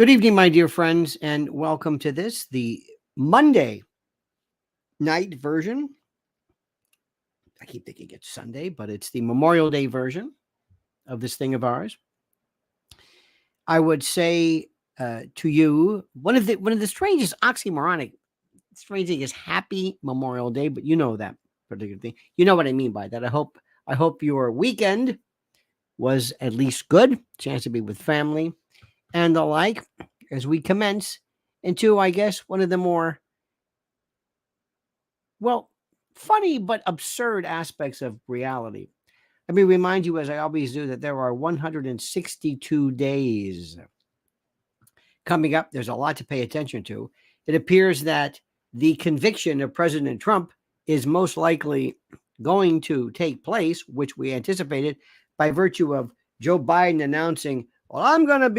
Good evening, my dear friends, and welcome to the Monday night version. I keep thinking it's Sunday, but it's the Memorial Day version of this thing of ours. I would say to you, one of the strangest oxymoronic strange thing is Happy Memorial Day, but you know that particular thing. You know what I mean by that. I hope your weekend was at least good, chance to be with family and the like, as we commence into, I guess, one of the more, well, funny but absurd aspects of reality. Let me remind you, as I always do, that there are 162 days coming up. There's a lot to pay attention to. It appears that the conviction of President Trump is most likely going to take place, which we anticipated, by virtue of Joe Biden announcing, "Well, I'm going to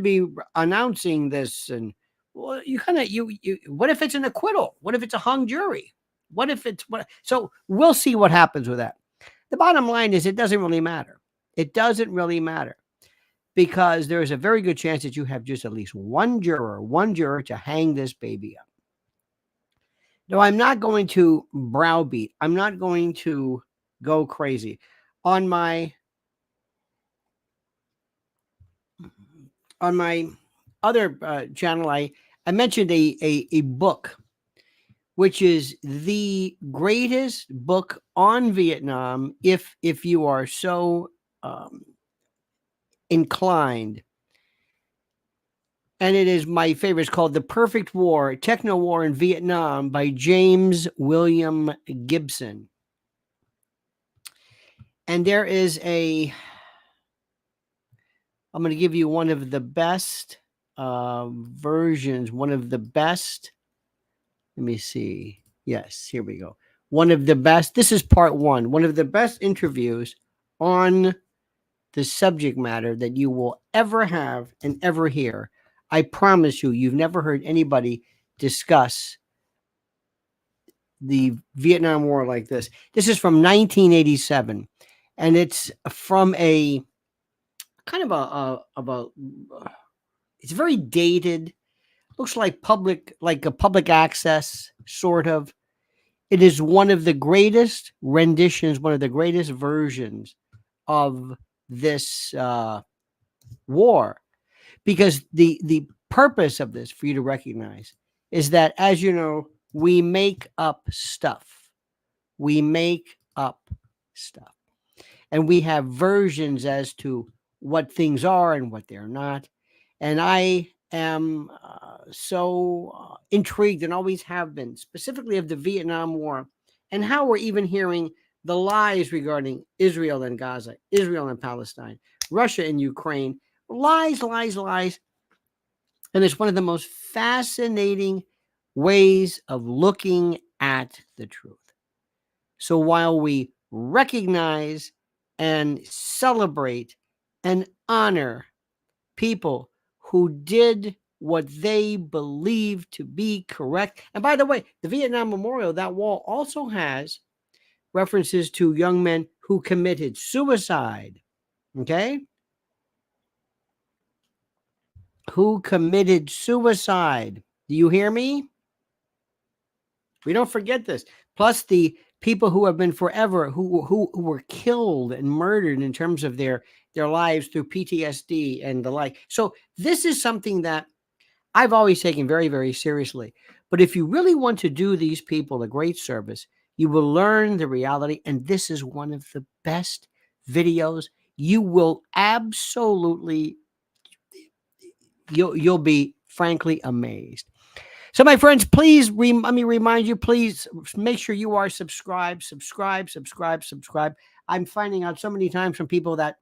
be announcing this." And well, what if it's an acquittal? What if it's a hung jury? What if it's what? So we'll see what happens with that. The bottom line is, it doesn't really matter. It doesn't really matter, because there is a very good chance that you have just at least one juror to hang this baby up. No, I'm not going to browbeat. I'm not going to go crazy. On my other channel, I mentioned a book, which is the greatest book on Vietnam, if you are so inclined. And it is my favorite. It's called The Perfect War, Techno War in Vietnam by James William Gibson. And there is I'm going to give you one of the best versions, one of the best. Let me see. Yes, here we go. One of the best. This is part one. One of the best interviews on the subject matter that you will ever have and ever hear. I promise you, you've never heard anybody discuss the Vietnam War like this. This is from 1987, and it's from a kind of it's very dated. Looks like a public access sort of. It is one of the greatest renditions, one of the greatest versions of this war. Because the purpose of this, for you to recognize, is that, as you know, we make up stuff. We make up stuff. And we have versions as to what things are and what they're not. And I am so intrigued, and always have been, specifically of the Vietnam War, and how we're even hearing the lies regarding Israel and Gaza, Israel and Palestine, Russia and Ukraine. Lies. And it's one of the most fascinating ways of looking at the truth. So while we recognize and celebrate and honor people who did what they believe to be correct. And by the way, the Vietnam Memorial, that wall also has references to young men who committed suicide. Okay? Who committed suicide. Do you hear me? We don't forget this. Plus the people who have been forever, who were killed and murdered in terms of their lives through PTSD and the like. So this is something that I've always taken very, very seriously. But if you really want to do these people a great service, you will learn the reality. And this is one of the best videos. You will absolutely, you'll be frankly amazed. So, my friends, please, let me remind you, please make sure you are subscribed. I'm finding out so many times from people that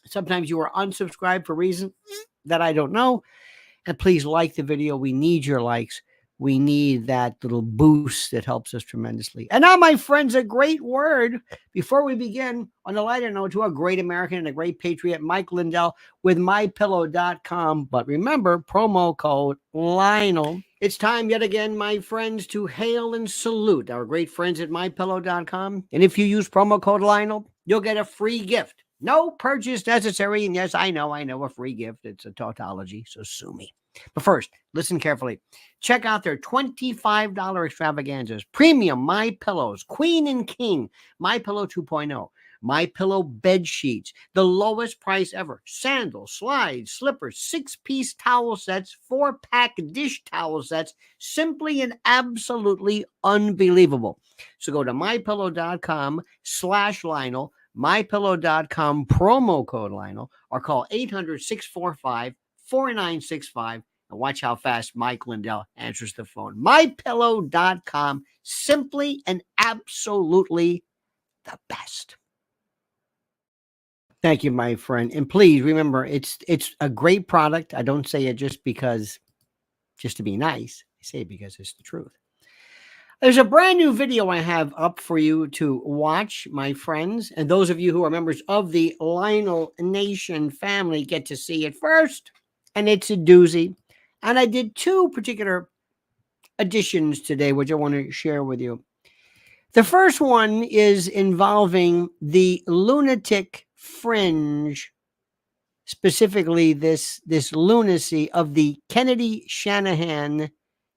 sometimes you are unsubscribed for reasons that I don't know. And please like the video. We need your likes. We need that little boost that helps us tremendously. And now, my friends, a great word before we begin, on a lighter note, to a great American and a great patriot, Mike Lindell with MyPillow.com. But remember, promo code Lionel. It's time yet again, my friends, to hail and salute our great friends at MyPillow.com. And if you use promo code Lionel, you'll get a free gift. No purchase necessary. And yes, I know, a free gift. It's a tautology, so sue me. But first, listen carefully. Check out their $25 extravaganzas. Premium My Pillows, Queen and King, My Pillow 2.0, My Pillow bed sheets, the lowest price ever. Sandals, slides, slippers, 6-piece towel sets, 4-pack dish towel sets. Simply and absolutely unbelievable. So go to mypillow.com/Lionel, mypillow.com, promo code Lionel, or call 800-645-4965 and watch how fast Mike Lindell answers the phone. mypillow.com, simply and absolutely the best. Thank you, my friend. And please remember, it's a great product. I don't say it just to be nice. I say it because it's the truth. There's a brand new video I have up for you to watch, my friends. And those of you who are members of the Lionel Nation family get to see it first. And it's a doozy. And I did 2 particular additions today, which I want to share with you. The first one is involving the lunatic fringe, specifically this lunacy of the Kennedy Shanahan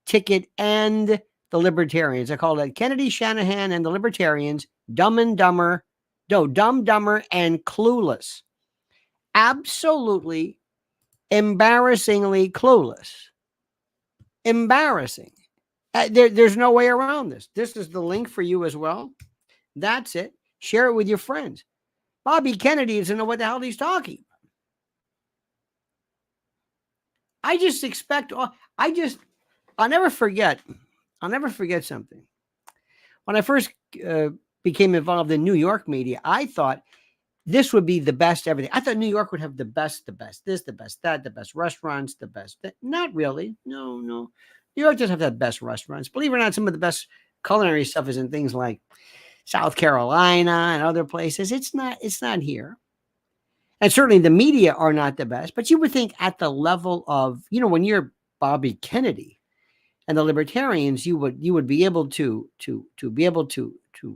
ticket and the Libertarians. I call it Kennedy Shanahan and the Libertarians, Dumb, Dumber, and Clueless. Absolutely embarrassingly clueless. Embarrassing. There's no way around this. This is the link for you as well. That's it. Share it with your friends. Bobby Kennedy doesn't know what the hell he's talking about. I'll never forget something. When I first became involved in New York media, I thought this would be the best everything. I thought New York would have the best this, the best that, the best restaurants, the best that. Not really. No. New York doesn't have the best restaurants. Believe it or not, some of the best culinary stuff is in things like South Carolina and other places. It's not here. And certainly the media are not the best. But you would think at the level of, when you're Bobby Kennedy and the Libertarians, you would be able to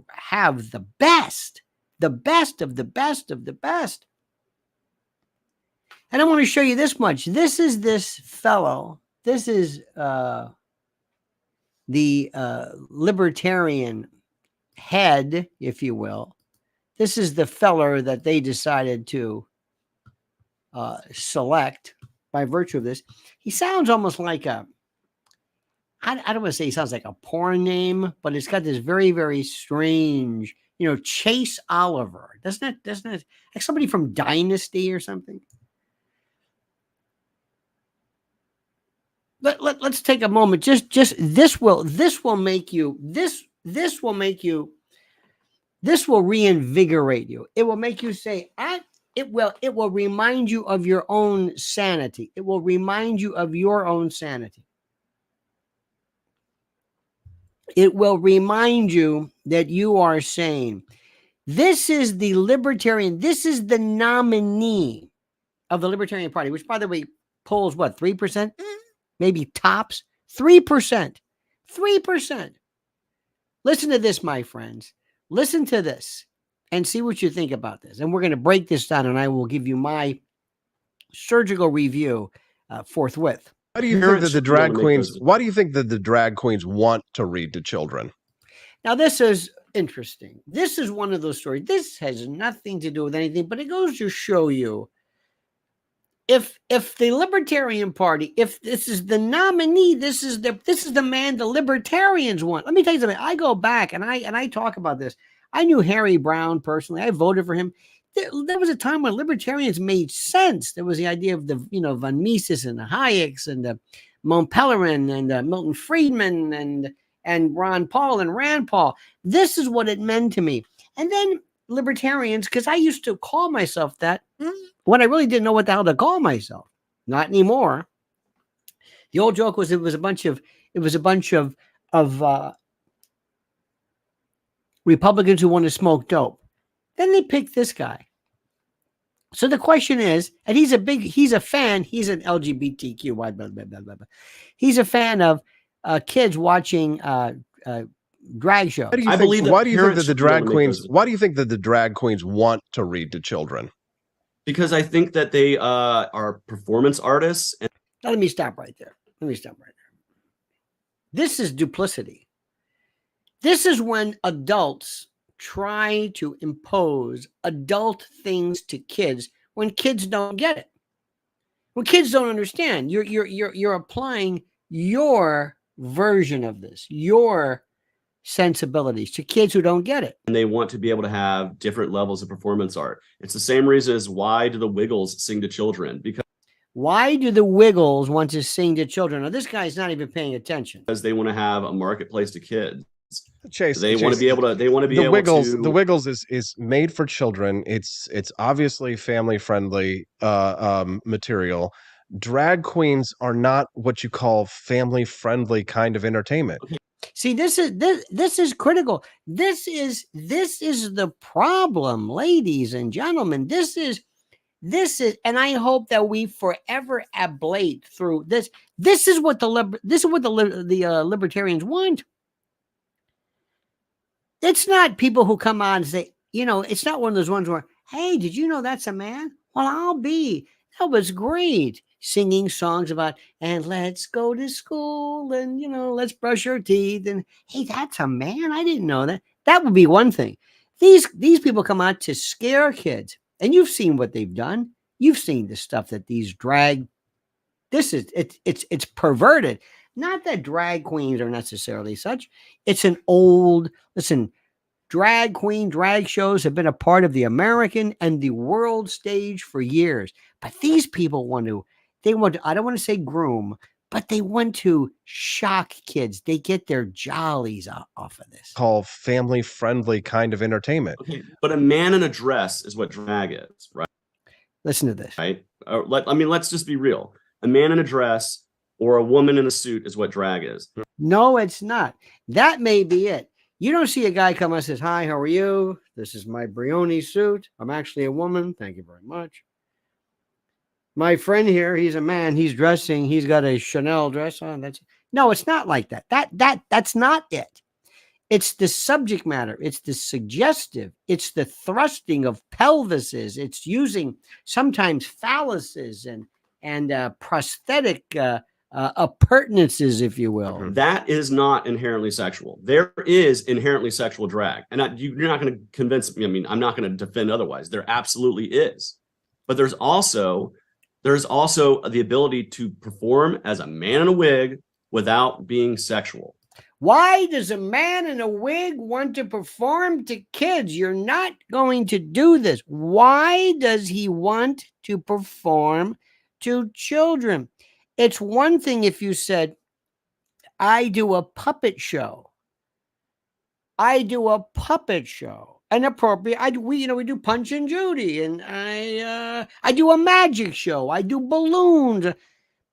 have the best of the best of the best. And I want to show you this much. This is this fellow. This is the Libertarian head, if you will. This is the feller that they decided to select by virtue of this. He sounds almost like I don't want to say he sounds like a porn name, but it's got this very, very strange, Chase Oliver. Doesn't it like somebody from Dynasty or something? Let's take a moment. Just this will reinvigorate you. It will make you say, it will remind you of your own sanity. It will remind you of your own sanity. It will remind you that you are sane. This is the Libertarian. This is the nominee of the Libertarian Party, which, by the way, polls what, 3%? Maybe tops 3%. 3%. Listen to this, my friends. Listen to this and see what you think about this. And we're going to break this down, and I will give you my surgical review forthwith. Why do you think that the drag queens? Why do you think that the drag queens want to read to children? Parents really make those decisions. Why do you think that the drag queens want to read to children? Parents really make those decisions. Why do you think that the drag queens want to read to children? Now, this is interesting. This is one of those stories. This has nothing to do with anything, but it goes to show you if the Libertarian Party, if this is the nominee, this is the man the Libertarians want. Let me tell you something. I go back and I talk about this. I knew Harry Brown personally. I voted for him. There was a time when Libertarians made sense. There was the idea of the von Mises and the Hayeks and the Mont Pelerin and Milton Friedman and Ron Paul and Rand Paul. This is what it meant to me. And then Libertarians, because I used to call myself that when I really didn't know what the hell to call myself. Not anymore. The old joke was it was a bunch of Republicans who want to smoke dope. Then they picked this guy. So the question is, and he's a fan, he's an LGBTQ, blah, blah, blah, blah, blah. He's a fan of kids watching drag shows. Why do you think that the drag queens want to read to children? Because I think that they are performance artists. And now, let me stop right there. This is duplicity. This is when adults try to impose adult things to kids when kids don't get it. When kids don't understand, you're applying your version of this, your sensibilities to kids who don't get it. And they want to be able to have different levels of performance art. It's the same reason as why do the Wiggles sing to children? Because why do the Wiggles want to sing to children? Now, this guy's not even paying attention. Because they want to have a marketplace to kids. Chase, they want to be able to. They want to be able Wiggles, to. The Wiggles is made for children. It's obviously family friendly material. Drag queens are not what you call family friendly kind of entertainment. Okay. See, this is critical. This is the problem, ladies and gentlemen. This is, and I hope that we forever ablate through this. This is what the libertarians want. It's not people who come on and say, it's not one of those ones where, hey, did you know that's a man? Well, I'll be. That was great. Singing songs about, and let's go to school and, let's brush our teeth. And, hey, that's a man. I didn't know that. That would be one thing. These people come out to scare kids. And you've seen what they've done. You've seen the stuff that these drag. It's perverted. Not that drag queens are necessarily such. It's an old, listen, drag shows have been a part of the American and the world stage for years. But these people I don't want to say groom, but they want to shock kids. They get their jollies off of this. Call family friendly kind of entertainment. Okay, but a man in a dress is what drag is, right? Listen to this. Right? Let's just be real. A man in a dress or a woman in a suit is what drag is. No, it's not. That may be it. You don't see a guy come and says, hi, how are you? This is my Brioni suit. I'm actually a woman. Thank you very much. My friend here, he's a man. He's dressing. He's got a Chanel dress on. No, it's not like that. That's not it. It's the subject matter. It's the suggestive. It's the thrusting of pelvises. It's using sometimes phalluses and prosthetic appurtenances, if you will. That is not inherently sexual. There is inherently sexual drag. And you're not going to convince me. I mean, I'm not going to defend otherwise. There absolutely is. But there's also the ability to perform as a man in a wig without being sexual. Why does a man in a wig want to perform to kids? You're not going to do this. Why does he want to perform to children? It's one thing if you said, I do a puppet show. Inappropriate. We do Punch and Judy, and I do a magic show. I do balloons.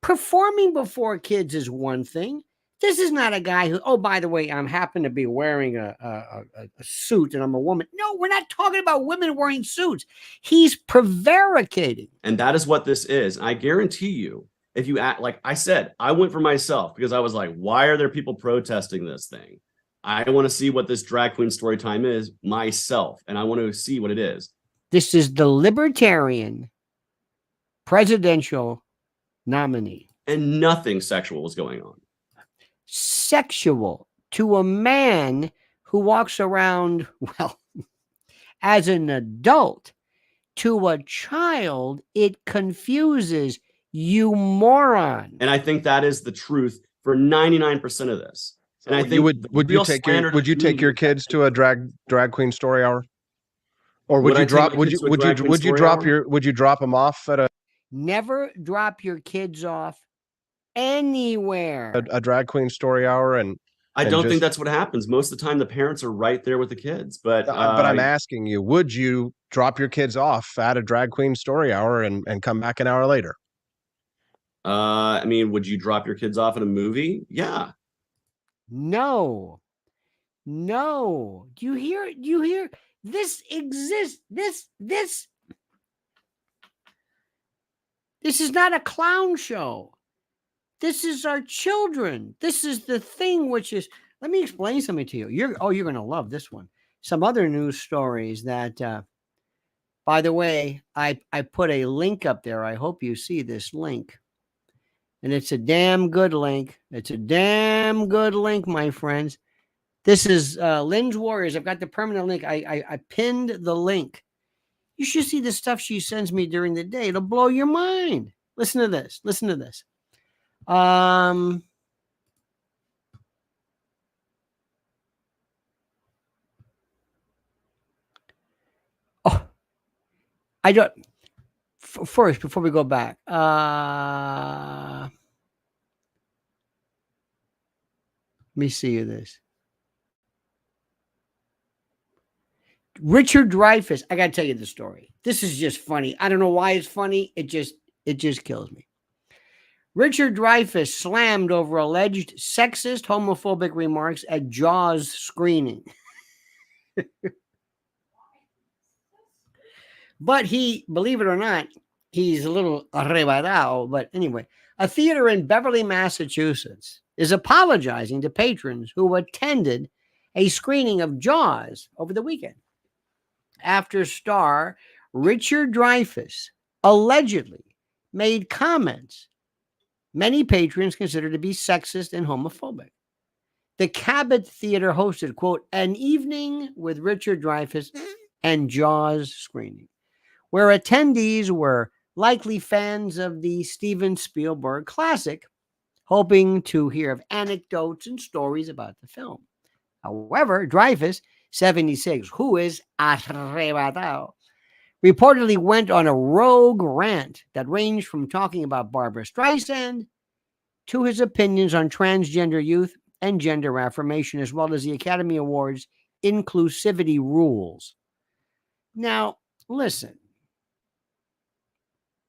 Performing before kids is one thing. This is not a guy who, oh, by the way, I happen to be wearing a suit and I'm a woman. No, we're not talking about women wearing suits. He's prevaricating. And that is what this is. And I guarantee you, if you act like I said, I went for myself because I was like, why are there people protesting this thing? I want to see what this drag queen story time is myself. And I want to see what it is. This is the libertarian presidential nominee. And nothing sexual was going on. Sexual to a man who walks around, well, as an adult. To a child, it confuses. You moron. And I think that is the truth for 99% of this. And I think would you take your kids to a drag queen story hour? Or would you drop them off at a never drop your kids off anywhere. A drag queen story hour and I don't think that's what happens. Most of the time the parents are right there with the kids. But I'm asking you, would you drop your kids off at a drag queen story hour and come back an hour later? Would you drop your kids off at a movie? Yeah. No. Do you hear? This exists. This is not a clown show. This is our children. This is the thing which is, let me explain something to you. You're going to love this one. Some other news stories that By the way, I put a link up there. I hope you see this link. And it's a damn good link. It's a damn good link, my friends. This is Lynn's Warriors. I've got the permanent link. I pinned the link. You should see the stuff she sends me during the day. It'll blow your mind. Listen to this. Listen to this. Oh, I don't. First, before we go back, let me see you this. Richard Dreyfuss. I got to tell you the story. This is just funny. I don't know why it's funny. It just kills me. Richard Dreyfuss slammed over alleged sexist, homophobic remarks at Jaws screening. But he, believe it or not, he's a little arrebatado. But anyway, a theater in Beverly, Massachusetts is apologizing to patrons who attended a screening of Jaws over the weekend after star Richard Dreyfuss allegedly made comments many patrons consider to be sexist and homophobic. The Cabot Theater hosted, quote, an evening with Richard Dreyfuss and Jaws screening, where attendees were likely fans of the Steven Spielberg classic, hoping to hear of anecdotes and stories about the film. However, Dreyfuss, 76, who is arrebatado, reportedly went on a rogue rant that ranged from talking about Barbra Streisand to his opinions on transgender youth and gender affirmation, as well as the Academy Awards inclusivity rules. Now, listen.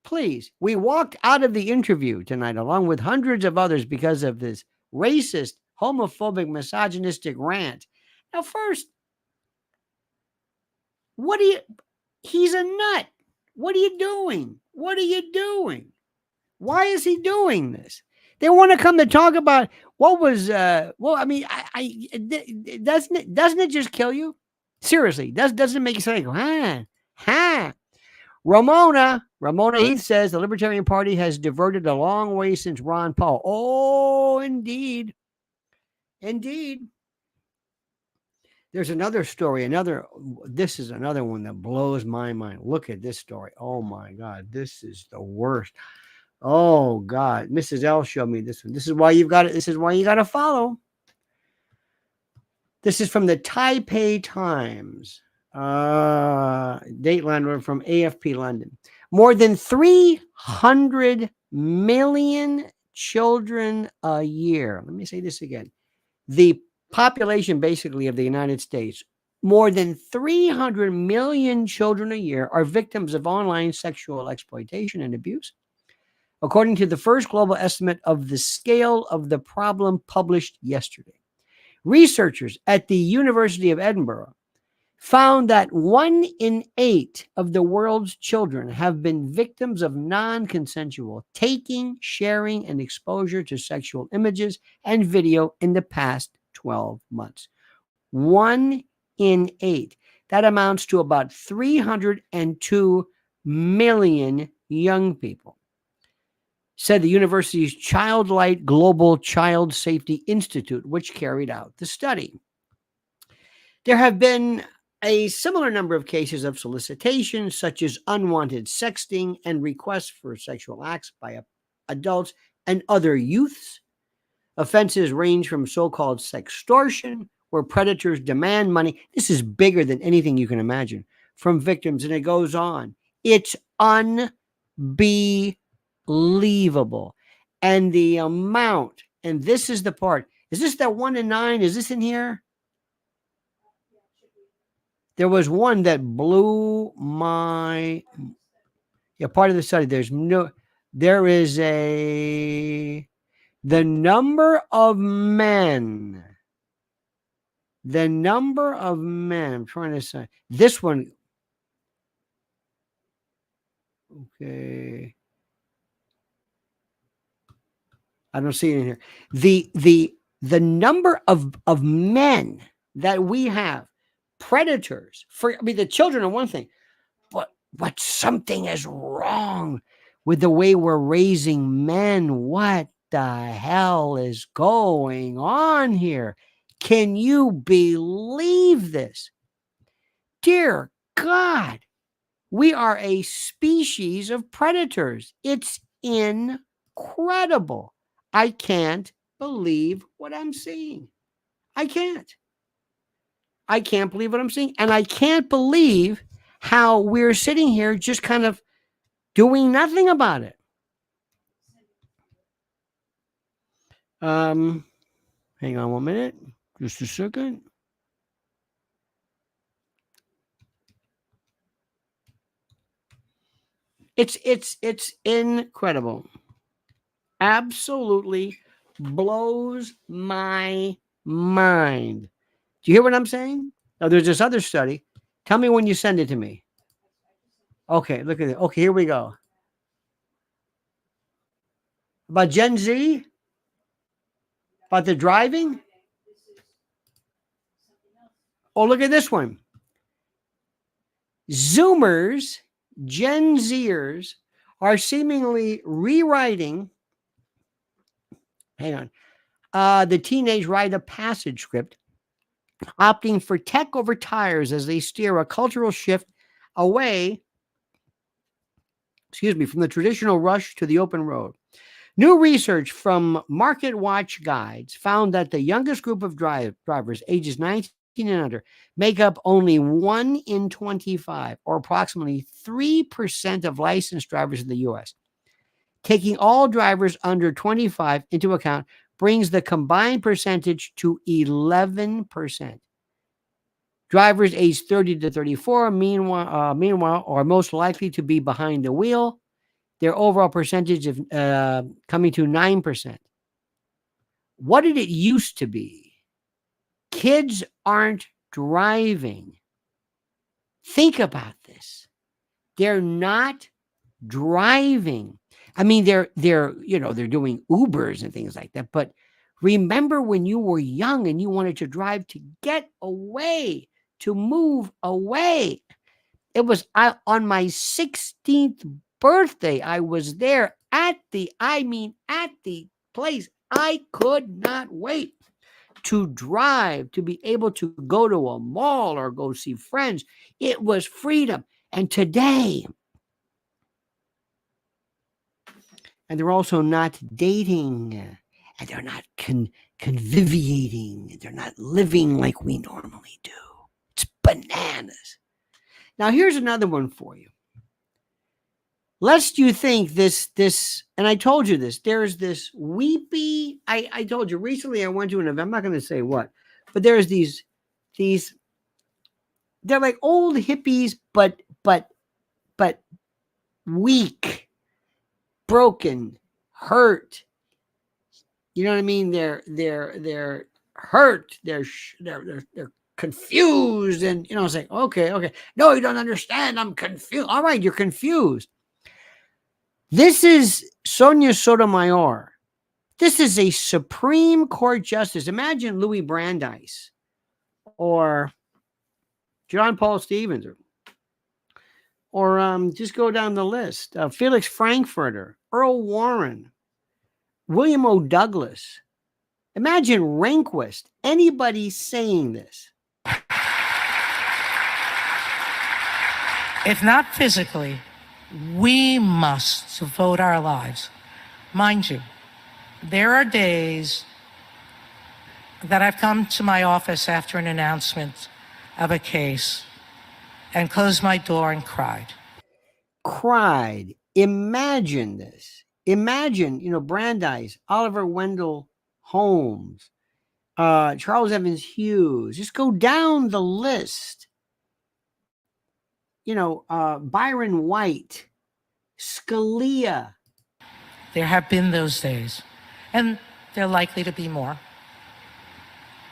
Please, we walked out of the interview tonight along with hundreds of others because of this racist, homophobic, misogynistic rant. Now, first, he's a nut. What are you doing? What are you doing? Why is he doing this? They want to come to talk about what was, well, I mean, doesn't it just kill you? Seriously, doesn't it make you say, Ramona Heath says the Libertarian Party has diverted a long way since Ron Paul. Oh, indeed. Indeed. There's another story. This is another one that blows my mind. Look at this story. Oh my God. This is the worst. Oh God. Mrs. L showed me this one. This is why you got to follow. This is from the Taipei Times. Dateline from AFP London. More than 300 million children a year. Let me say this again. The population basically of the United States, more than 300 million children a year are victims of online sexual exploitation and abuse, according to the first global estimate of the scale of the problem published yesterday. Researchers at the University of Edinburgh found that 1 in 8 of the world's children have been victims of non-consensual taking, sharing, and exposure to sexual images and video in the past 12 months. 1 in 8. That amounts to about 302 million young people, said the university's Childlight Global Child Safety Institute, which carried out the study. There have been a similar number of cases of solicitation, such as unwanted sexting and requests for sexual acts by adults and other youths. Offenses range from so-called sextortion, where predators demand money. This is bigger than anything you can imagine from victims, and it goes on. It's unbelievable. And the amount, and this is the part, is this that 1 in 9? Is this in here? There was one that blew my, part of the study. The number of men, I'm trying to say, this one, okay. I don't see it in here. The number of men that we have, predators, the children are one thing, but What something is wrong with the way we're raising men. What the hell is going on here? Can you believe this? Dear God, we are a species of predators. It's incredible. I can't believe what I'm seeing. I can't. I can't believe what I'm seeing. And I can't believe how we're sitting here just kind of doing nothing about it. Hang on 1 minute. Just a second. It's incredible. Absolutely blows my mind. Do you hear what I'm saying? Now there's this other study. Tell me when you send it to me. Okay, look at it. Okay, here we go. About Gen Z? About the driving? Oh, look at this one. Zoomers, Gen Zers are seemingly rewriting, hang on, the teenage rite of passage script, opting for tech over tires as they steer a cultural shift away, from the traditional rush to the open road. New research from Market Watch Guides found that the youngest group of drivers, ages 19 and under, make up only 1 in 25, or approximately 3% of licensed drivers in the U.S. Taking all drivers under 25 into account brings the combined percentage to 11%. Drivers aged 30 to 34, meanwhile, are most likely to be behind the wheel. Their overall percentage of coming to 9%. What did it used to be? Kids aren't driving. Think about this. They're not driving. I mean, they're doing Ubers and things like that. But remember when you were young and you wanted to drive to get away, to move away. It was on my 16th birthday. I was there at the place. I could not wait to drive, to be able to go to a mall or go see friends. It was freedom. And today, and they're also not dating, and they're not conviviating. They're not living like we normally do. It's bananas. Now, here's another one for you. Lest you think this, and I told you this, there's this weepy, I told you recently I went to an event, I'm not going to say what, but there's these, they're like old hippies, but weak, broken, hurt. You know what I mean? They're hurt. They're confused, and say, okay. No, you don't understand. I'm confused. All right, you're confused. This is Sonia Sotomayor. This is a Supreme Court justice. Imagine Louis Brandeis or John Paul Stevens, or just go down the list. Felix Frankfurter, Earl Warren, William O. Douglas. Imagine Rehnquist. Anybody saying this? If not physically, we must devote our lives. Mind you, there are days that I've come to my office after an announcement of a case and closed my door and cried. Cried. Imagine this. Imagine, Brandeis, Oliver Wendell Holmes, Charles Evans Hughes. Just go down the list. Byron White, Scalia. There have been those days, and there are likely to be more.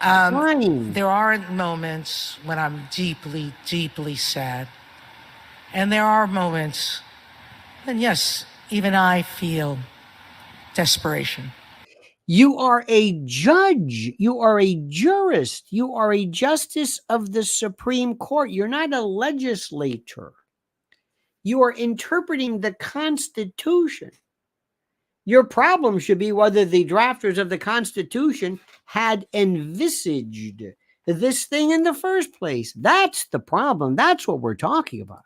There are moments when I'm deeply, deeply sad. And there are moments when, yes, even I feel desperation. You are a judge. You are a jurist. You are a justice of the Supreme Court. You're not a legislator. You are interpreting the Constitution. Your problem should be whether the drafters of the Constitution had envisaged this thing in the first place. That's the problem. That's what we're talking about.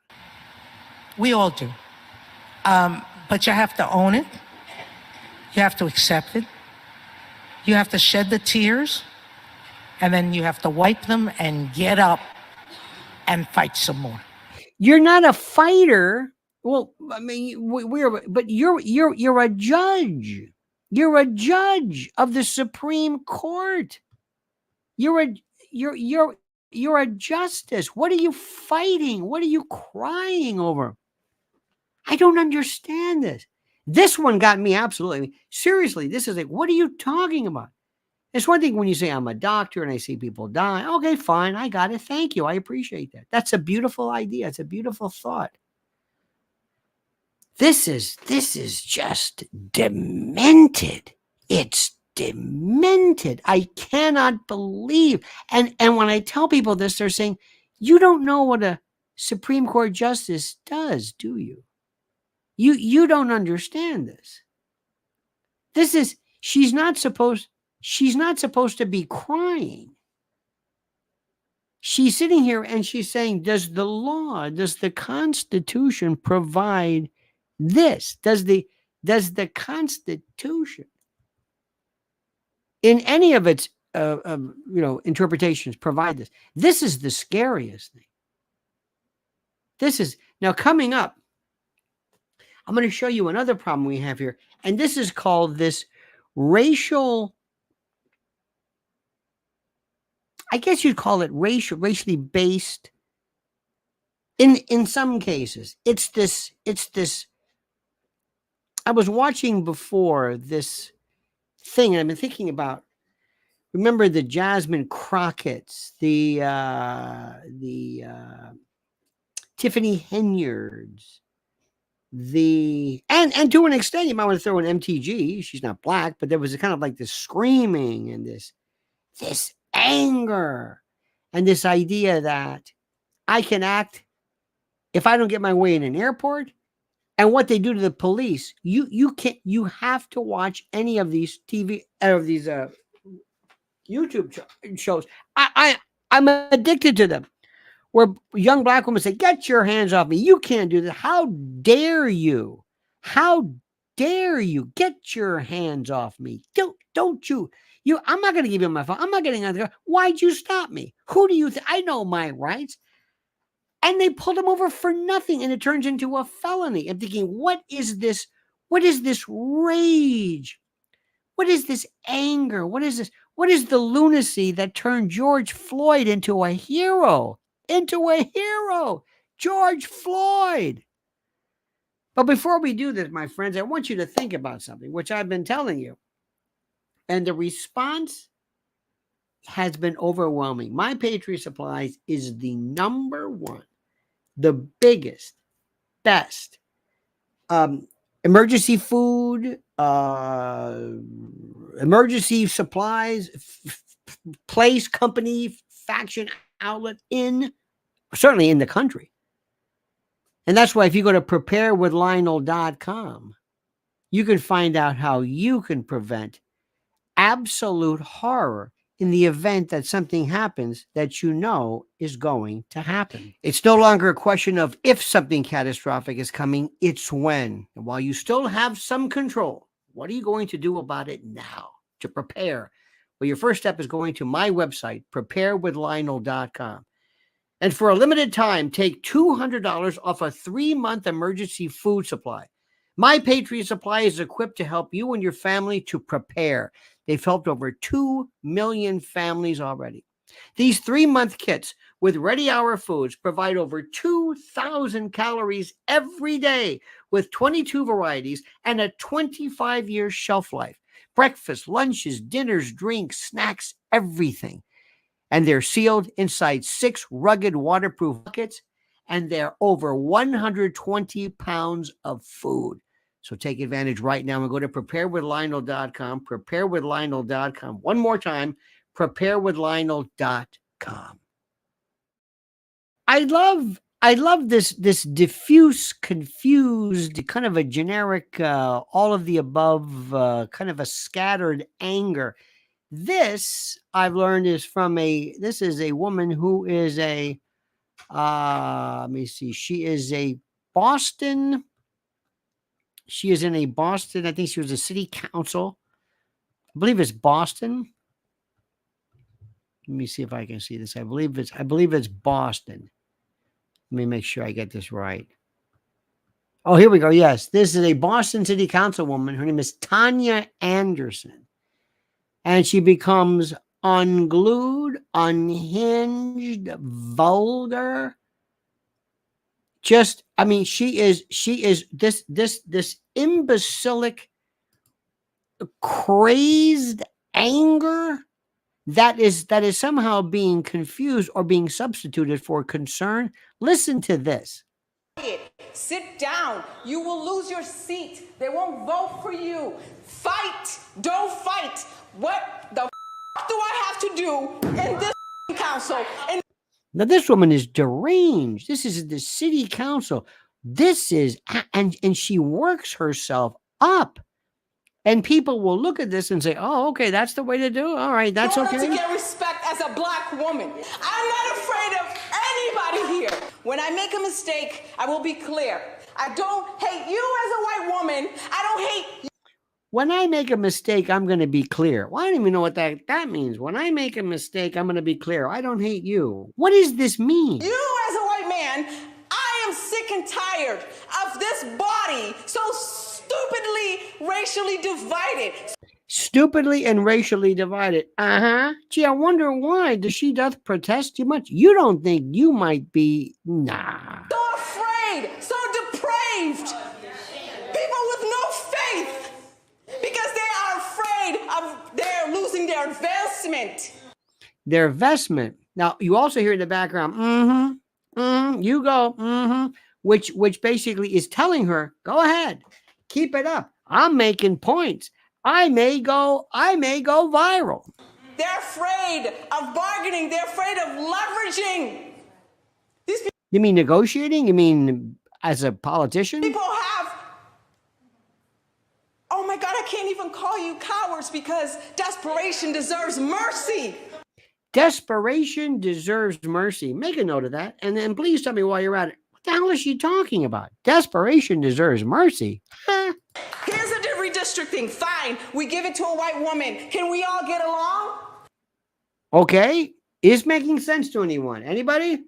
We all do. But you have to own it. You have to accept it. You have to shed the tears. And then you have to wipe them and get up and fight some more. You're not a fighter. Well, I mean, but you're a judge. You're a judge of the Supreme Court. You're a justice. What are you fighting? What are you crying over? I don't understand this. This one got me absolutely. I mean, seriously, this is like, what are you talking about? It's one thing when you say I'm a doctor and I see people die. Okay, fine. I got it. Thank you. I appreciate that. That's a beautiful idea. It's a beautiful thought. This is just demented. It's demented. I cannot believe. And when I tell people this, they're saying, you don't know what a Supreme Court justice does, do you? You don't understand this. This is, she's not supposed to be crying. She's sitting here and she's saying, does the Constitution provide this? Does the Constitution, in any of its interpretations, provide this? This is the scariest thing. This is now coming up. I'm going to show you another problem we have here, and this is called this racial. I guess you'd call it racially based. In some cases, it's this. I was watching before this thing, and I've been thinking about. Remember the Jasmine Crockett's, the Tiffany Henyards, and to an extent, you might want to throw in MTG. She's not black, but there was a kind of like this screaming and this anger and this idea that I can act if I don't get my way in an airport. And what they do to the police, you have to watch any of these YouTube shows. I'm addicted to them, where young black women say, "Get your hands off me! You can't do this. How dare you? How dare you? Get your hands off me! Don't you? I'm not going to give you my phone. I'm not getting on the car. Why'd you stop me? Who do you think? I know my rights." And they pulled him over for nothing, and it turns into a felony. I'm thinking, what is this? What is this rage? What is this anger? What is this? What is the lunacy that turned George Floyd into a hero? George Floyd. But before we do this, my friends, I want you to think about something, which I've been telling you. And the response has been overwhelming. My Patriot Supplies is the number one, the biggest, best emergency food, emergency supplies, place, company, faction outlet certainly in the country. And that's why if you go to preparewithlionel.com, you can find out how you can prevent absolute horror in the event that something happens that you know is going to happen. It's no longer a question of if something catastrophic is coming, it's when. And while you still have some control, what are you going to do about it now to prepare? Well, your first step is going to my website, preparewithlionel.com. And for a limited time, take $200 off a 3-month emergency food supply. My Patriot Supply is equipped to help you and your family to prepare. They've helped over 2 million families already. These 3-month kits with ready hour foods provide over 2,000 calories every day with 22 varieties and a 25-year shelf life. Breakfast, lunches, dinners, drinks, snacks, everything. And they're sealed inside 6 rugged waterproof buckets, and they're over 120 pounds of food. So take advantage right now and go to preparewithlionel.com, preparewithlionel.com. One more time, preparewithlionel.com. I love I love this diffuse, confused, kind of a generic, all of the above, kind of a scattered anger. This I've learned is from this is a woman who is a, let me see, she is in a Boston, I think she was a city council. I believe it's Boston. Let me see if I can see this. I believe it's Boston. Let me make sure I get this right. Oh, here we go. Yes, this is a Boston City Councilwoman. Her name is Tanya Anderson. And she becomes unglued, unhinged, vulgar. Just, I mean, she is this imbecilic, crazed anger that is somehow being confused or being substituted for concern. Listen to this. Sit down. You will lose your seat. They won't vote for you. Fight. Don't fight. What the do I have to do in this council? And now this woman is deranged. This is the city council. This is, and she works herself up. And people will look at this and say, "Oh, okay, that's the way to do it. All right, that's okay." to get respect as a black woman, I'm not afraid of anybody here. When I make a mistake, I will be clear. I don't hate you as a white woman. I don't hate you. When I make a mistake, I'm going to be clear. Well, I don't even know what that means. When I make a mistake, I'm going to be clear. I don't hate you. What does this mean? You as a white man, I am sick and tired of this body so stupidly racially divided. Stupidly and racially divided. Gee, I wonder why. Does she doth protest too much? You don't think you might be? Nah. So afraid, so depraved. People with no faith because they are afraid of their losing their investment. Their investment. Now, you also hear in the background, you go, which basically is telling her, go ahead, keep it up. I'm making points. I may go viral. They're afraid of bargaining. They're afraid of leveraging. These You mean negotiating? You mean as a politician? people have, oh my God, I can't even call you cowards because desperation deserves mercy. Desperation deserves mercy. Make a note of that. And then please tell me while you're at it, what the hell is she talking about? Desperation deserves mercy. Huh? Here's a redistricting. Fine. We give it to a white woman. Can we all get along? Okay. Is making sense to anyone? Anybody?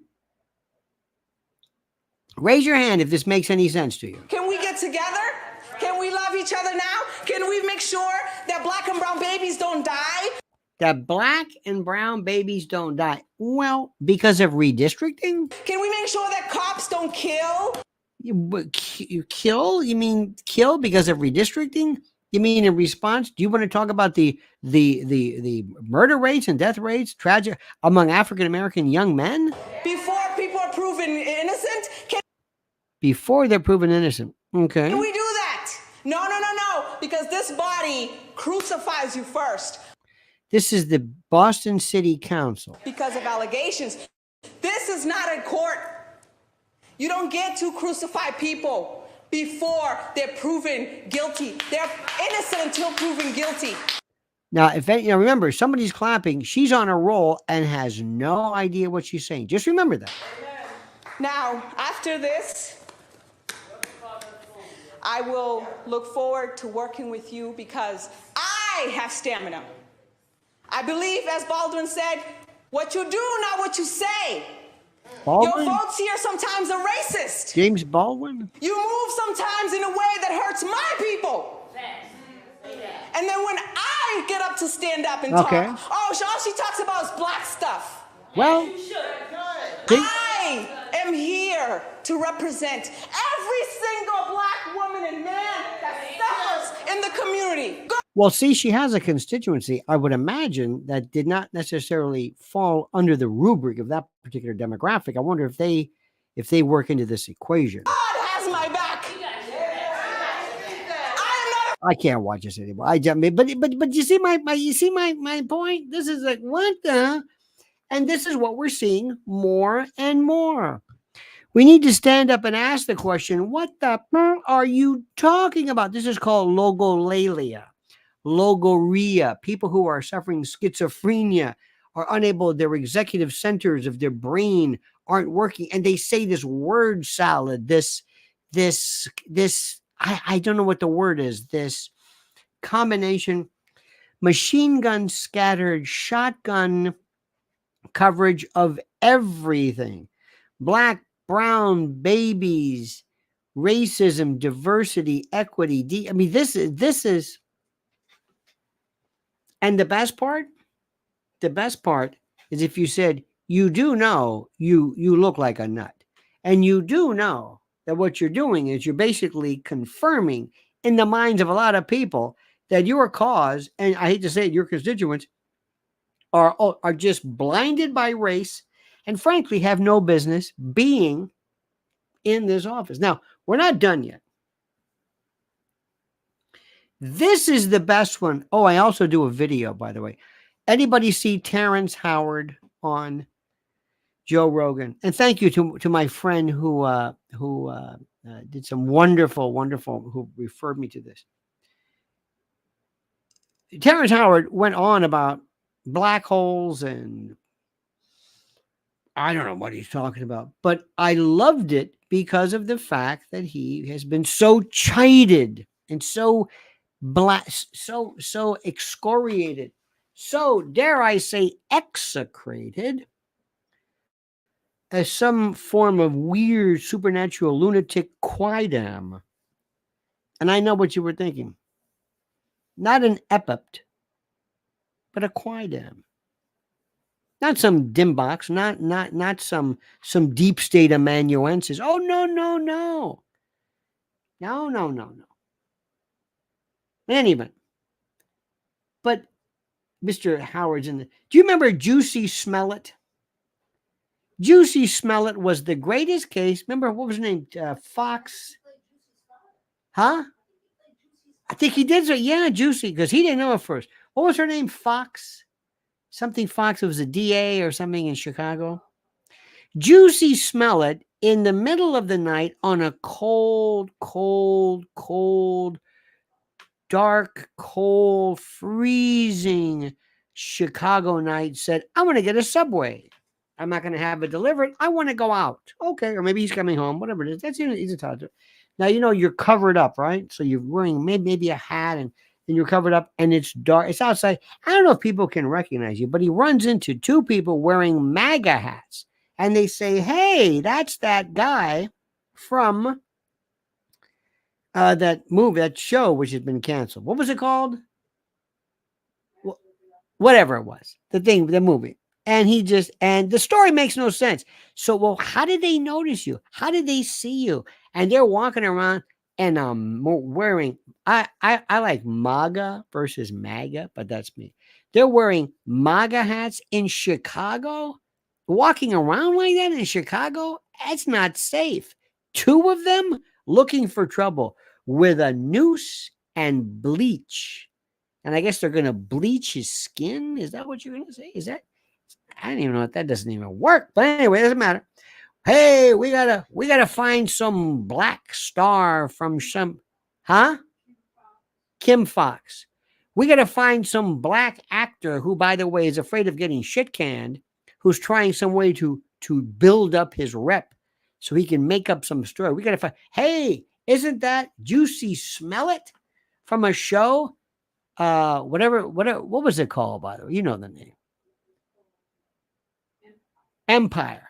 Raise your hand if this makes any sense to you. Can we get together? Can we love each other now? Can we make sure that black and brown babies don't die? That black and brown babies don't die. Well, because of redistricting? Can we make sure that cops don't kill? You kill? You mean kill because of redistricting? You mean in response? Do you want to talk about the murder rates and death rates tragic among African American young men? Before people are proven innocent? Before they're proven innocent. Okay. Can we do that? No, because this body crucifies you first. This is the Boston City Council. Because of allegations. This is not a court. You don't get to crucify people before they're proven guilty. They're innocent until proven guilty. Now, remember, somebody's clapping. She's on a roll and has no idea what she's saying. Just remember that. Now, after this, I will look forward to working with you because I have stamina. I believe, as Baldwin said, what you do, not what you say. Baldwin? Your votes here sometimes are racist. James Baldwin? You move sometimes in a way that hurts my people. And then when I get up to stand up and talk, all she talks about is black stuff. Well, I am here to represent every single black woman and man that suffers in the community. Well, see, she has a constituency, I would imagine, that did not necessarily fall under the rubric of that particular demographic. I wonder if they work into this equation. God has my back. I can't watch this anymore. But you see my point? This is like, what the? And this is what we're seeing more and more. We need to stand up and ask the question, what the are you talking about? This is called logolalia, logorrhea. People who are suffering schizophrenia are unable, their executive centers of their brain aren't working. And they say this word salad, I don't know what the word is, this combination, machine gun scattered, shotgun coverage of everything. Black, brown, babies, racism, diversity, equity. I mean, this is, and the best part is if you said, you do know you look like a nut. And you do know that what you're doing is you're basically confirming in the minds of a lot of people that your cause, and I hate to say it, your constituents are just blinded by race and frankly have no business being in this office. Now, we're not done yet. This is the best one. Oh, I also do a video, by the way. Anybody see Terrence Howard on Joe Rogan? And thank you to my friend who did some wonderful, who referred me to this. Terrence Howard went on about black holes and I don't know what he's talking about, but I loved it because of the fact that he has been so chided and so so excoriated, so dare I say execrated as some form of weird supernatural lunatic quidam. And I know what you were thinking. Not an epipt, but a quidam. Not some dimbox, not some deep state amanuensis. Oh, no. No. Anyway, but Mr. Howard's in the... Do you remember Jussie Smollett? Jussie Smollett was the greatest case. Remember, what was his name? Fox? Huh? I think he did. So yeah, Jussie, because he didn't know at first. What was her name? Fox? Something Fox. It was a DA or something in Chicago. Jussie Smollett in the middle of the night on a cold, dark, cold, freezing Chicago night said, I want to get a Subway. I'm not going to have it delivered. I want to go out. Okay. Or maybe he's coming home, whatever it is. That's easy to talk to. Now, you're covered up, right? So you're wearing maybe a hat and you're covered up and it's dark. It's outside. I don't know if people can recognize you, but he runs into two people wearing MAGA hats and they say, hey, that's that guy from that movie, that show, which has been canceled. What was it called? Whatever it was, the movie. And and the story makes no sense. So, well, how did they notice you? How did they see you? And they're walking around and wearing, I like MAGA versus MAGA, but that's me. They're wearing MAGA hats in Chicago, walking around like that in Chicago. That's not safe. Two of them looking for trouble with a noose and bleach. And I guess they're going to bleach his skin. Is that what you're going to say? Is that? I don't even know if that doesn't even work. But anyway, it doesn't matter. Hey, we gotta find some black star from some, huh? Kim Fox. We gotta find some black actor who, by the way, is afraid of getting shit canned, who's trying some way to build up his rep so he can make up some story. We gotta find, hey, isn't that Jussie Smollett from a show? Whatever, what was it called, by the way? You know the name. Empire.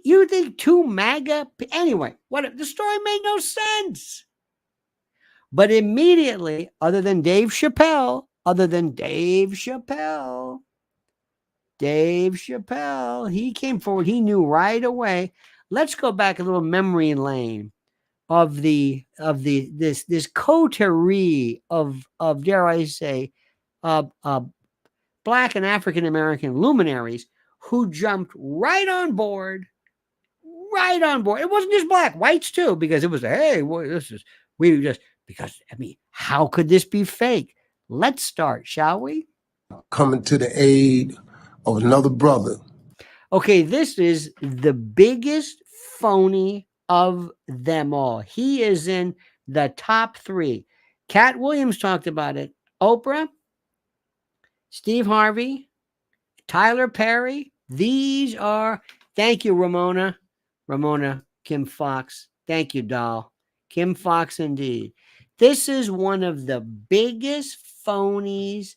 You think two MAGA? Anyway, the story made no sense. But immediately, other than Dave Chappelle, he came forward. He knew right away. Let's go back a little memory lane of this coterie of dare I say, Black and African American luminaries who jumped right on board. It wasn't just black, whites too, because it was, hey, because, I mean, how could this be fake? Let's start, shall we? Coming to the aid of another brother. Okay, this is the biggest phony of them all. He is in the top 3. Cat Williams talked about it. Oprah, Steve Harvey, Tyler Perry. These are, thank you, Ramona, Kim Fox. Thank you, doll. Kim Fox, indeed. This is one of the biggest phonies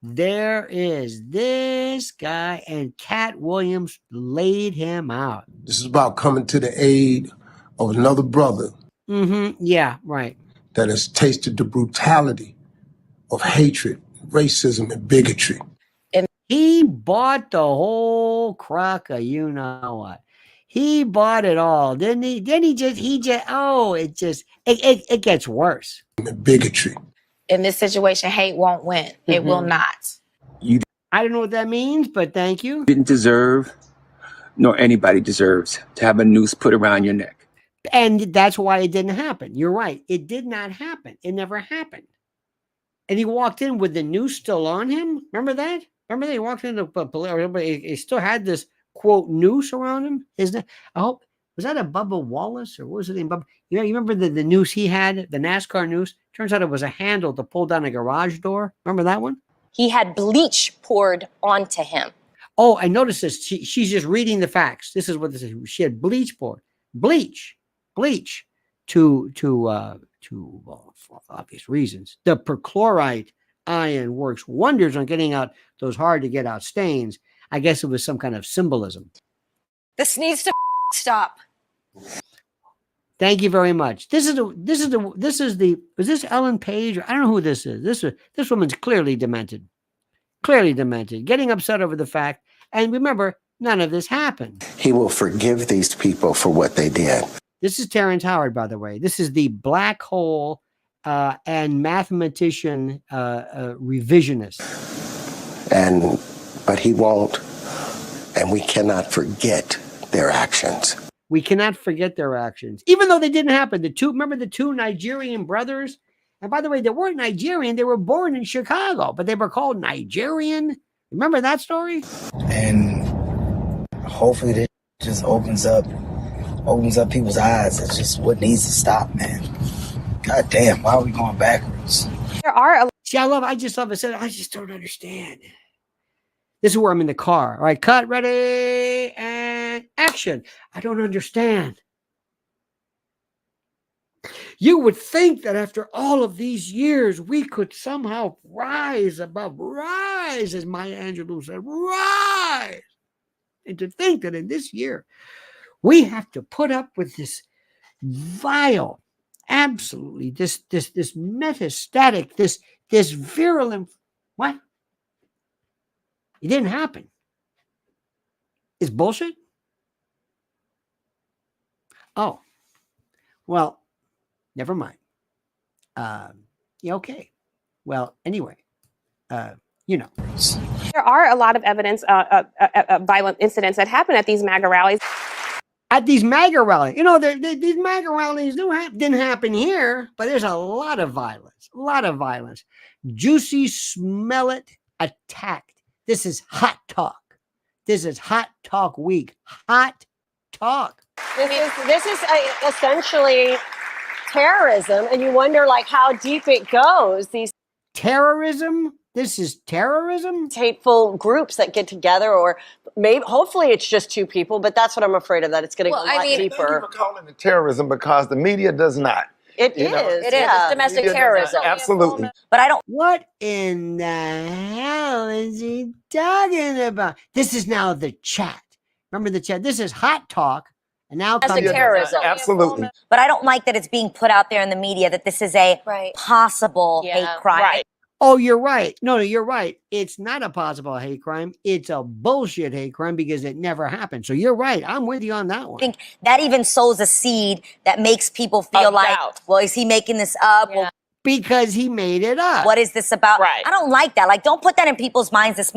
there is. This guy, and Cat Williams laid him out. This is about coming to the aid of another brother Yeah, right. that has tasted the brutality of hatred, racism, and bigotry. He bought the whole crock of you know what. He bought it all, didn't he? Then it gets worse. And bigotry. In this situation, hate won't win. It will not. I don't know what that means, but thank you. Didn't deserve, nor anybody deserves, to have a noose put around your neck. And that's why it didn't happen. You're right. It did not happen. It never happened. And he walked in with the noose still on him. Remember that? Remember that he walked into he still had this quote noose around him. I hope, was that a Bubba Wallace or what was it in Bubba? You remember the noose he had, the NASCAR noose? Turns out it was a handle to pull down a garage door. Remember that one? He had bleach poured onto him. Oh, I noticed this. She's just reading the facts. This is what this is. She had bleach poured. Bleach to well, for obvious reasons. The perchlorate ion works wonders on getting out those hard to get out stains. I guess it was some kind of symbolism. This needs to stop. Thank you very much. Was this Ellen Page? I don't know who this is. This woman's clearly demented. Getting upset over the fact. And remember, none of this happened. He will forgive these people for what they did. This is Terrence Howard, by the way. This is the black hole and mathematician revisionist. But he won't, and we cannot forget their actions. We cannot forget their actions, even though they didn't happen. Remember the 2 Nigerian brothers? And by the way, they weren't Nigerian. They were born in Chicago, but they were called Nigerian. Remember that story? And hopefully this just opens up people's eyes. It's just what needs to stop, man. God damn, why are we going backwards? See, I just love it. I just don't understand. This is where I'm in the car. All right, cut, ready, and action. I don't understand. You would think that after all of these years, we could somehow rise, as Maya Angelou said, rise. And to think that in this year, we have to put up with this vile, absolutely, this metastatic, this virulent, what? It didn't happen. It's bullshit? Oh, well, never mind. Yeah, okay. Well, anyway, you know. There are a lot of evidence of violent incidents that happen at these MAGA rallies. At these MAGA rallies, these MAGA rallies didn't happen here, but there's a lot of violence. Jussie Smollett attacked. This is hot talk. This is hot talk week. Hot talk. This is essentially terrorism, and you wonder how deep it goes. These terrorism. This is terrorism. Hateful groups that get together, or hopefully it's just 2 people, but that's what I'm afraid of. That it's going to go a lot deeper. Thank you for calling it terrorism, because the media does not. It is. It's domestic terrorism. Absolutely. But I don't. What in the hell is he talking about? This is now the chat. Remember the chat? This is hot talk. And now comes terrorism. Absolutely. But I don't like that it's being put out there in the media that this is a possible hate crime. Right. Oh, you're right. No, you're right. It's not a possible hate crime. It's a bullshit hate crime because it never happened. So you're right. I'm with you on that one. I think that even sows a seed that makes people feel well, is he making this up? Yeah. Well, because he made it up. what is this about? Right. I don't like that. Don't put that in people's minds.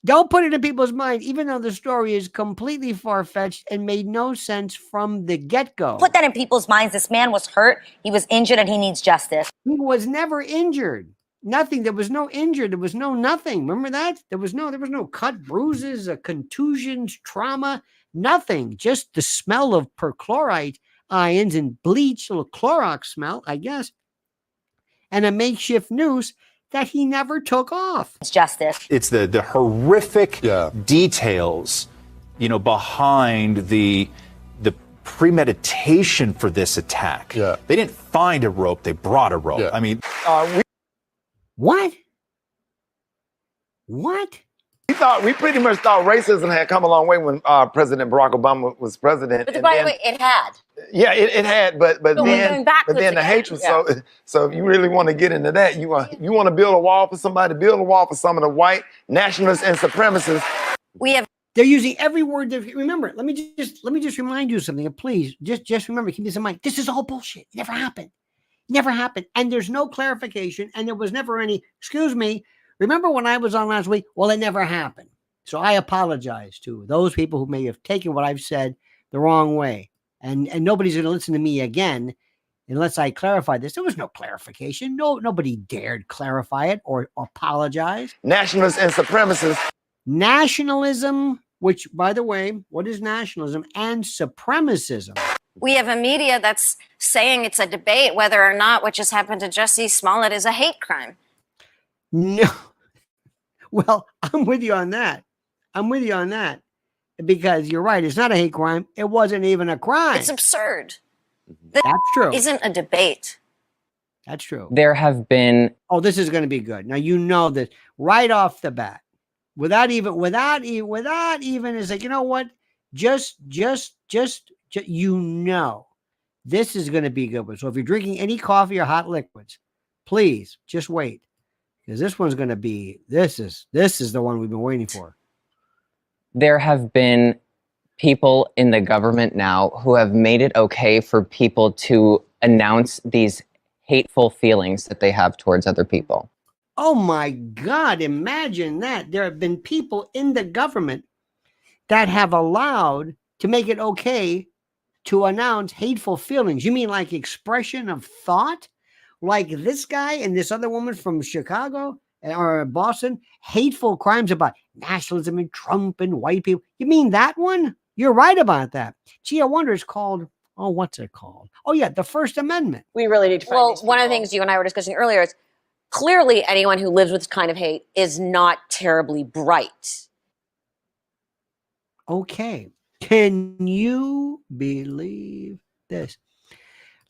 Don't put it in people's mind, even though the story is completely far-fetched and made no sense from the get-go. Put that in people's minds. This man was hurt. He was injured and he needs justice. He was never injured. Nothing. There was no injured. There was no nothing. Remember that? There was no cut, bruises, contusions, trauma. Nothing, just the smell of perchlorate ions and bleach, little Clorox smell, I guess, and a makeshift noose that he never took off. It's justice. It's the horrific details, behind the premeditation for this attack. Yeah. They didn't find a rope, they brought a rope. Yeah. I mean, What? We pretty much thought racism had come a long way when President Barack Obama was president. But by the way, it had. Yeah, it had, but we're going then backwards the again. hatred. Yeah. So if you really want to get into that, you want to build a wall for somebody, build a wall for some of the white nationalists and supremacists. They're using every word. Remember, let me just remind you of something. Please, just remember, keep this in mind. This is all bullshit. It never happened. Never happened. And there's no clarification. And there was never any, excuse me, remember when I was on last week? Well, it never happened. So I apologize to those people who may have taken what I've said the wrong way. And nobody's going to listen to me again unless I clarify this. There was no clarification. Nobody dared clarify it or apologize. Nationalists and supremacists. Nationalism, which, by the way, what is nationalism and supremacism? We have a media that's saying it's a debate whether or not what just happened to Jussie Smollett is a hate crime. No. Well, I'm with you on that. Because you're right. It's not a hate crime. It wasn't even a crime. It's absurd. That's true. Isn't a debate. That's true. There have been. Oh, this is going to be good. Now, you know that right off the bat, without even, it's like, you know what? Just, you know, this is going to be a good one. So if you're drinking any coffee or hot liquids, please just wait. Because this one's going to be, this is the one we've been waiting for. There have been people in the government now who have made it okay for people to announce these hateful feelings that they have towards other people. Oh my God, imagine that. There have been people in the government that have allowed to make it okay to announce hateful feelings. You mean like expression of thought? Like this guy and this other woman from Chicago or Boston, hateful crimes about nationalism and Trump and white people. You mean that one? You're right about that. Gee, I wonder it's called, what's it called? Oh yeah, the First Amendment. We really need to find these one of the people. things you and I were discussing earlier is clearly anyone who lives with this kind of hate is not terribly bright. Okay. Can you believe this?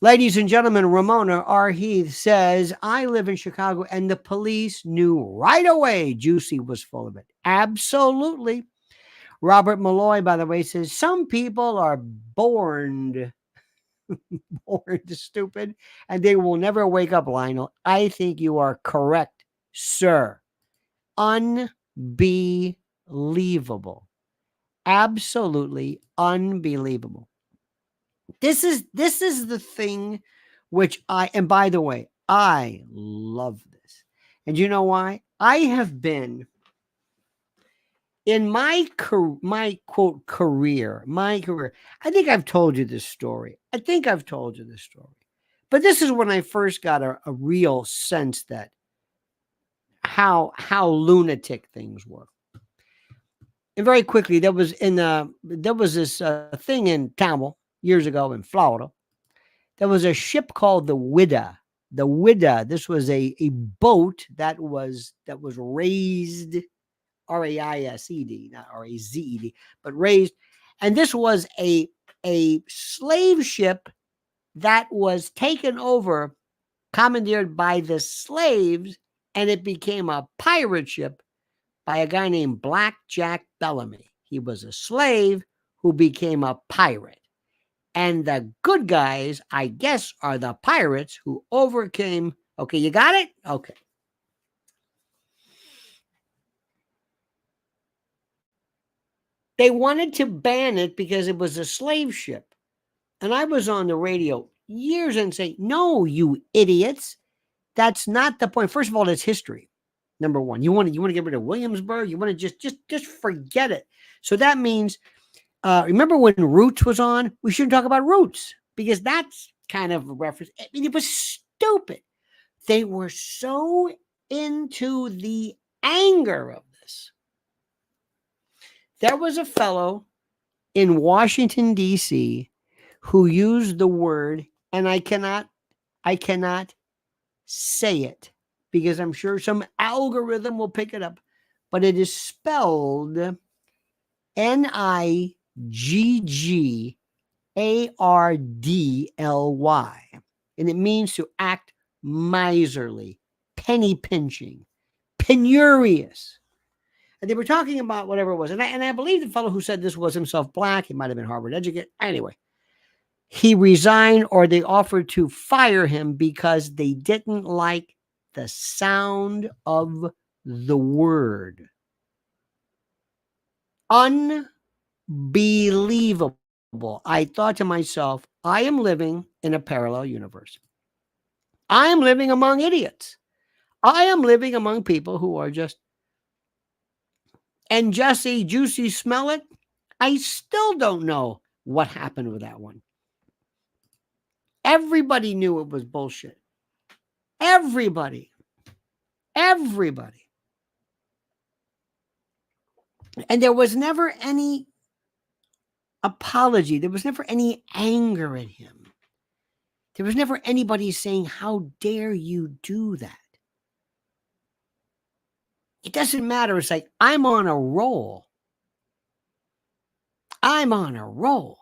Ladies and gentlemen, Ramona R. Heath says, I live in Chicago and the police knew right away Jussie was full of it. Absolutely. Robert Malloy, by the way, says, some people are born stupid and they will never wake up, Lionel. I think you are correct, sir. Unbelievable. Absolutely unbelievable. This is the thing which and by the way, I love this. And you know why? I have been in my quote career, I think I've told you this story. But this is when I first got a real sense that how lunatic things were. And very quickly, there was this thing in Tamil years ago in Florida. There was a ship called the Widda. The Widda. This was a boat that was raised, R-A-I-S-E-D, not R-A-Z-E-D, but raised. And this was a slave ship that was taken over, commandeered by the slaves, and it became a pirate ship by a guy named Black Jack Bellamy. He was a slave who became a pirate. And the good guys, I guess, are the pirates who overcame. Okay, you got it? Okay. They wanted to ban it because it was a slave ship. And I was on the radio years and say, no, you idiots. That's not the point. First of all, it's history. Number one, you want to get rid of Williamsburg. You want to just forget it. So that means, remember when Roots was on? We shouldn't talk about Roots because that's kind of a reference. I mean, it was stupid. They were so into the anger of this. There was a fellow in Washington, D.C., who used the word, and I cannot say it because I'm sure some algorithm will pick it up, but it is spelled Niggardly, and it means to act miserly, penny pinching, penurious. And they were talking about whatever it was. And I believe the fellow who said this was himself black. He might have been Harvard educated. Anyway, he resigned, or they offered to fire him because they didn't like the sound of the word. Unbelievable. I thought to myself, I am living in a parallel universe. I am living among idiots. I am living among people who are just. And Jussie Smollett, I still don't know what happened with that one. Everybody knew it was bullshit. Everybody. And there was never any apology. There was never any anger at him. There was never anybody saying, how dare you do that? It doesn't matter. It's like, I'm on a roll. I'm on a roll.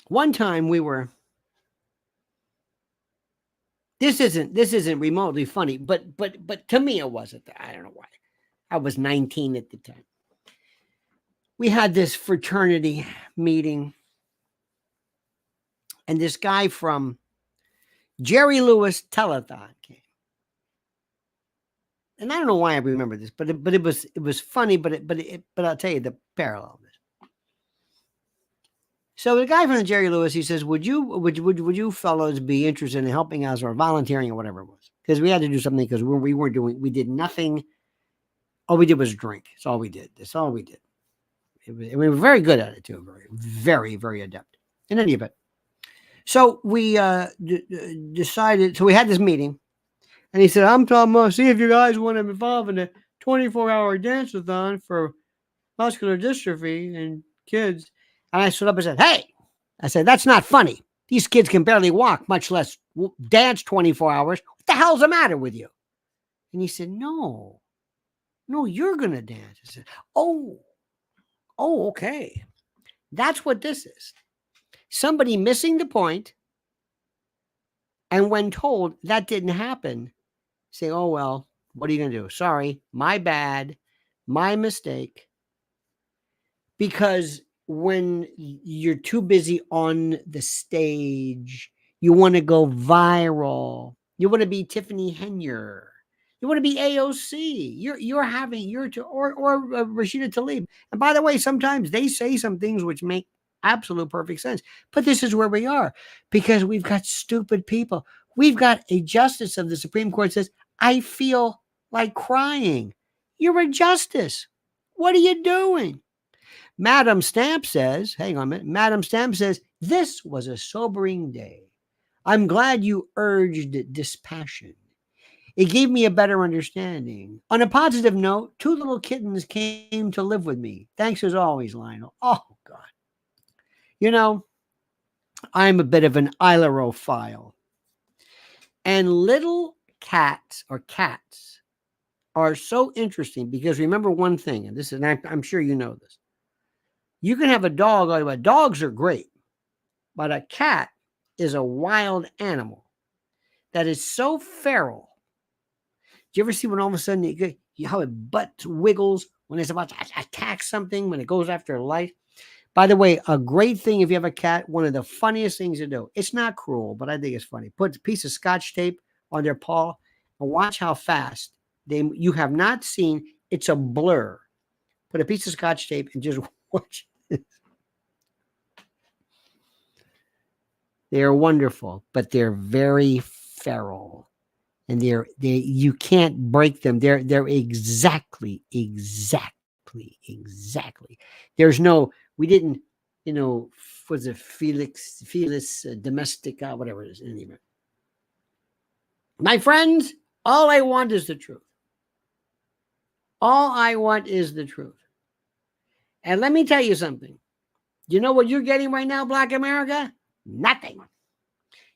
One time we were, this isn't remotely funny, but to me it wasn't. I don't know why. I was 19 at the time. We had this fraternity meeting, and this guy from Jerry Lewis Telethon came. And I don't know why I remember this, but it was funny, but I'll tell you the parallel of this. So the guy from the Jerry Lewis, he says, would you fellows be interested in helping us or volunteering or whatever it was? Because we had to do something because we did nothing. All we did was drink. That's all we did. That's all we did. We were very good at it too. Very, very adept in any event. So we decided, so we had this meeting, and he said, I'm talking about, see if you guys want to involve in a 24-hour dance-a-thon for muscular dystrophy and kids. And I stood up and said, hey, I said, that's not funny. These kids can barely walk, much less dance 24 hours. What the hell's the matter with you? And he said, no, you're going to dance. I said, oh, okay. That's what this is. Somebody missing the point, and when told that didn't happen, say, oh, well, what are you going to do? Sorry, my bad, my mistake. Because when you're too busy on the stage, you want to go viral. You want to be Tiffany Henyer. You want to be AOC. Or Rashida Tlaib. And by the way, sometimes they say some things which make absolute perfect sense. But this is where we are, because we've got stupid people. We've got a justice of the Supreme Court says, I feel like crying. You're a justice. What are you doing? Madam Stamp says, hang on a minute. Madam Stamp says, this was a sobering day. I'm glad you urged dispassion. It gave me a better understanding. On a positive note, 2 little kittens came to live with me. Thanks as always, Lionel. Oh, God. You know, I'm a bit of an ailerophile. And little cats are so interesting because remember one thing, and this is, and I'm sure you know this. You can have a dog. Dogs are great, but a cat is a wild animal that is so feral. Do you ever see when all of a sudden how it butt wiggles when it's about to attack something, when it goes after a light? By the way, a great thing if you have a cat, one of the funniest things to do. It's not cruel, but I think it's funny. Put a piece of Scotch tape on their paw and watch how fast you have not seen. It's a blur. Put a piece of Scotch tape and just watch. They're wonderful, but they're very feral, and you can't break them. They're exactly. There's no. We didn't. Was it Felix Domestica, whatever it is. Anyway, my friends, all I want is the truth. All I want is the truth. And let me tell you something. You know what you're getting right now, Black America? Nothing.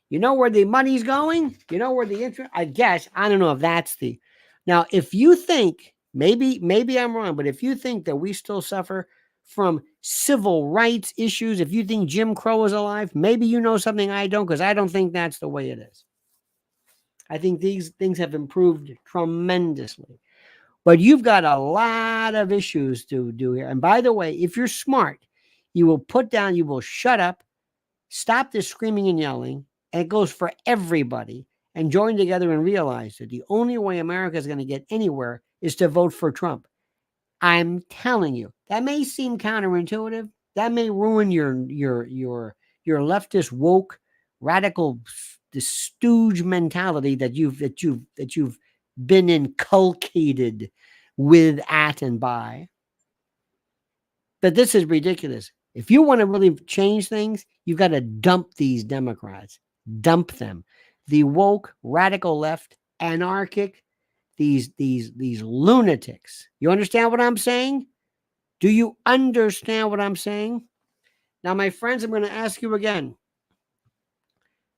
You know where the money's going? You know where the interest? I guess. I don't know if that's the. Now, if you think, maybe I'm wrong, but if you think that we still suffer from civil rights issues, if you think Jim Crow is alive, maybe you know something I don't, because I don't think that's the way it is. I think these things have improved tremendously. But you've got a lot of issues to do here. And by the way, if you're smart, you will put down, you will shut up, stop this screaming and yelling, and it goes for everybody, and join together and realize that the only way America is going to get anywhere is to vote for Trump. I'm telling you, that may seem counterintuitive. That may ruin your leftist woke radical the stooge mentality that you've been inculcated with, at, and by. But this is ridiculous. If you want to really change things, you've got to dump these Democrats. Dump them. The woke, radical left, anarchic, these lunatics. You understand what I'm saying? Do you understand what I'm saying? Now, my friends, I'm going to ask you again.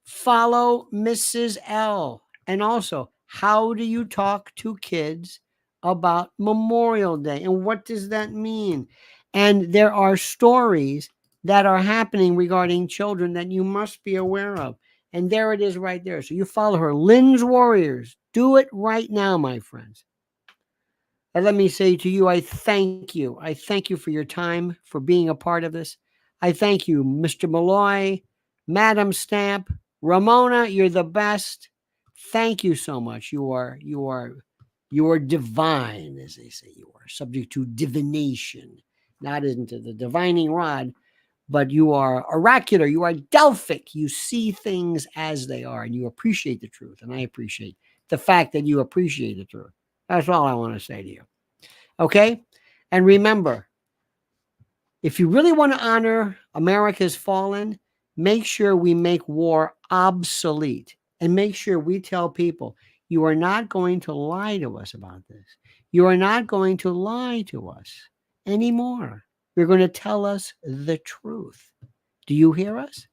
Follow Mrs. L. And also, how do you talk to kids about Memorial Day? And what does that mean? And there are stories that are happening regarding children that you must be aware of. And there it is right there. So you follow her. Lynn's Warriors. Do it right now, my friends. And let me say to you, I thank you. I thank you for your time, for being a part of this. I thank you, Mr. Malloy, Madam Stamp, Ramona, you're the best. Thank you so much. You are divine, as they say. You are subject to divination, not into the divining rod, but you are oracular. You are Delphic. You see things as they are, and you appreciate the truth. And I appreciate the fact that you appreciate the truth. That's all I want to say to you. Okay? And remember, if you really want to honor America's fallen, make sure we make war obsolete, and make sure we tell people, you are not going to lie to us about this. You are not going to lie to us anymore. You're going to tell us the truth. Do you hear us?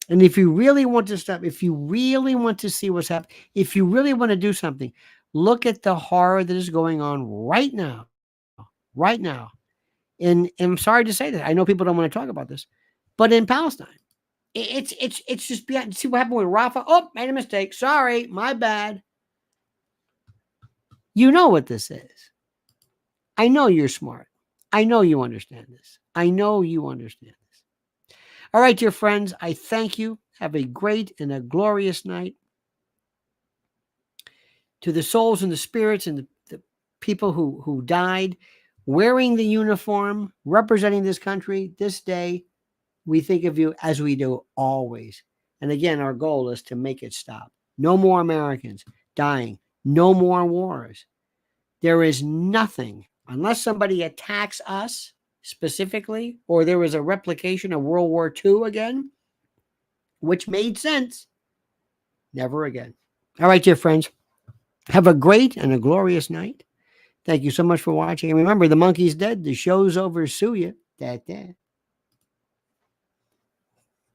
And if you really want to stop, if you really want to see what's happening, if you really want to do something, look at the horror that is going on right now. Right now. And I'm sorry to say that. I know people don't want to talk about this, but in Palestine, it's just beyond. See what happened with Rafah? Oh, made a mistake. Sorry, my bad. You know what this is. I know you're smart. I know you understand this. I know you understand this. All right, dear friends, I thank you. Have a great and a glorious night. To the souls and the spirits and the people who died wearing the uniform, representing this country this day, we think of you as we do always. And again, our goal is to make it stop. No more Americans dying. No more wars. There is nothing, unless somebody attacks us specifically, or there was a replication of World War II again, which made sense. Never again. All right, dear friends. Have a great and a glorious night. Thank you so much for watching. And remember, the monkey's dead. The show's over. Sue ya.